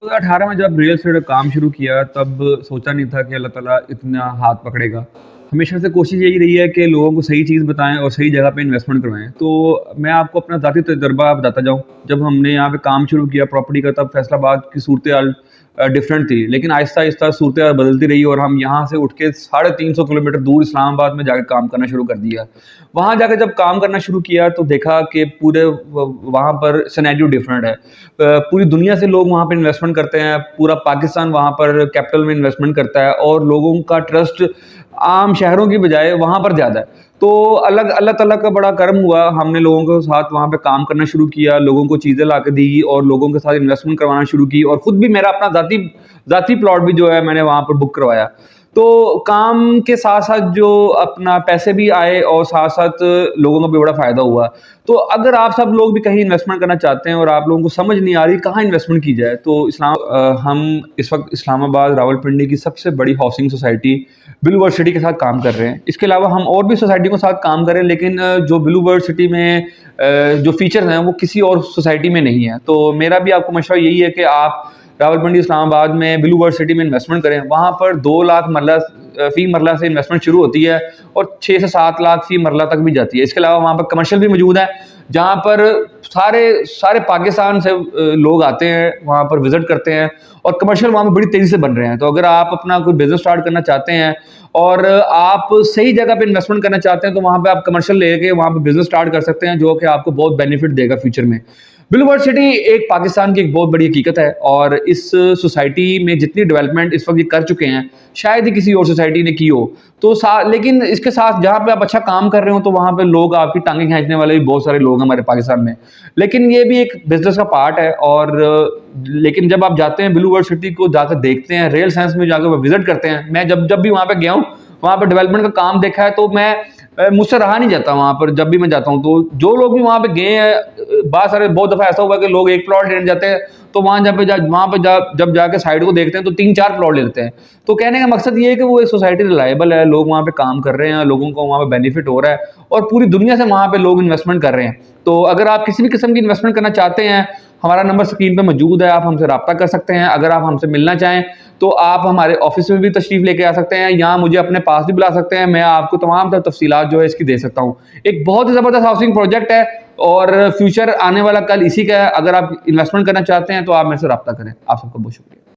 2018 में जब real estate का काम शुरू किया तब सोचा नहीं था कि अल्लाह ताला इतना हाथ पकड़ेगा। हमेशा से कोशिश यही रही है कि लोगों को सही चीज़ बताएँ और सही जगह पे इन्वेस्टमेंट करवाएँ। तो मैं आपको अपना ज़ाती तजुर्बा बताता जाऊँ। जब हमने यहाँ पे काम शुरू किया प्रॉपर्टी का, तब फैसलाबाद की सूरत-ए-हाल डिफरेंट थी। लेकिन आहिस्ता-आहिस्ता सूरत-ए-हाल बदलती रही और हम यहाँ से उठ के 350 किलोमीटर दूर इस्लामाबाद में जाके काम करना शुरू कर दिया। वहाँ जाके जब काम करना शुरू किया तो देखा कि पूरे वहाँ पर सिनेरियो डिफरेंट है। पूरी दुनिया से लोग वहाँ पे इन्वेस्टमेंट करते हैं, पूरा पाकिस्तान वहाँ पर कैपिटल में इन्वेस्टमेंट करता है और लोगों का ट्रस्ट आम शहरों की बजाय वहाँ पर ज़्यादा है। तो अलग अल्लाह ताला का बड़ा करम हुआ, हमने लोगों के साथ वहाँ पे काम करना शुरू किया, लोगों को चीज़ें ला के दी और लोगों के साथ इन्वेस्टमेंट करवाना शुरू की और खुद भी मेरा अपना ज़ाती प्लॉट भी जो है मैंने वहाँ पर बुक करवाया। तो काम के साथ-साथ जो अपना पैसे भी आए और साथ-साथ लोगों का भी बड़ा फ़ायदा हुआ। तो अगर आप सब लोग भी कहीं इन्वेस्टमेंट करना चाहते हैं और आप लोगों को समझ नहीं आ रही कहाँ इन्वेस्टमेंट की जाए, तो हम इस वक़्त इस्लामाबाद रावलपिंडी की सबसे बड़ी housing society blue world city के साथ काम कर रहे हैं। इसके अलावा हम और भी सोसाइटियों के साथ काम कर रहे हैं, लेकिन जो ब्लू वर्ल्ड सिटी में जो फीचर्स हैं वो किसी और सोसाइटी में नहीं है। तो मेरा भी आपको मशवरा यही है कि आप रावलपिंडी इस्लामाबाद में ब्लू वर्ल्ड सिटी में इन्वेस्टमेंट करें। वहाँ पर 2 लाख मरला फ़ी मरला से इन्वेस्टमेंट शुरू होती है और 6 से 7 लाख फ़ी मरला तक भी जाती है। इसके अलावा वहाँ पर कमर्शियल भी मौजूद है, जहाँ पर सारे सारे पाकिस्तान से लोग आते हैं, वहाँ पर विज़िट करते हैं और कमर्शियल वहाँ पे बड़ी तेज़ी से बन रहे हैं। तो अगर आप अपना कोई बिज़नेस स्टार्ट करना चाहते हैं और आप सही जगह पे इन्वेस्टमेंट करना चाहते हैं, तो वहाँ पे आप कमर्शियल लेके वहाँ पे बिज़नेस स्टार्ट कर सकते हैं, जो कि आपको बहुत बेनिफिट देगा फ्यूचर में। ब्लू वर्ल्ड सिटी एक पाकिस्तान की एक बहुत बड़ी हकीकत है और इस सोसाइटी में जितनी डेवलपमेंट इस वक्त ये कर चुके हैं, शायद ही किसी और सोसाइटी ने की हो। तो लेकिन इसके साथ जहाँ पे आप अच्छा काम कर रहे हो, तो वहाँ पे लोग आपकी टांगें खींचने वाले भी बहुत सारे लोग हैं हमारे पाकिस्तान में। लेकिन ये भी एक बिजनेस का पार्ट है और लेकिन जब आप जाते हैं ब्लू वर्ल्ड सिटी को जाकर देखते हैं, रियल सेंस में जाकर विजिट करते हैं, मैं जब जब भी वहाँ पे गया हूँ, वहाँ पे डेवलपमेंट का काम देखा है, तो मैं मुझसे रहा नहीं जाता वहाँ पर जब भी मैं जाता हूँ। तो जो लोग भी वहाँ पे गए हैं, बहुत दफ़ा ऐसा हुआ कि लोग एक प्लॉट लेने जाते हैं, तो जब जाके साइड को देखते हैं तो 3-4 प्लॉट ले लेते हैं। तो कहने का मकसद ये है कि वो एक सोसाइटी रिलायबल है, लोग वहाँ पे काम कर रहे हैं, लोगों को वहाँ पे बेनिफिट हो रहा है और पूरी दुनिया से वहाँ पे लोग इन्वेस्टमेंट कर रहे हैं। तो अगर आप किसी भी किस्म की इन्वेस्टमेंट करना चाहते हैं, हमारा नंबर स्क्रीन पे मौजूद है, आप हमसे राब्ता कर सकते हैं। अगर आप हमसे मिलना चाहें तो आप हमारे ऑफिस में भी तशरीफ़ लेके आ सकते हैं, यहाँ मुझे अपने पास भी बुला सकते हैं, मैं आपको तमाम तफसीलात जो है इसकी दे सकता हूँ। एक बहुत ही ज़बरदस्त हाउसिंग प्रोजेक्ट है और फ्यूचर आने वाला कल इसी का है। अगर आप इन्वेस्टमेंट करना चाहते हैं तो आप मेरे से राब्ता करें। आप सबका बहुत शुक्रिया।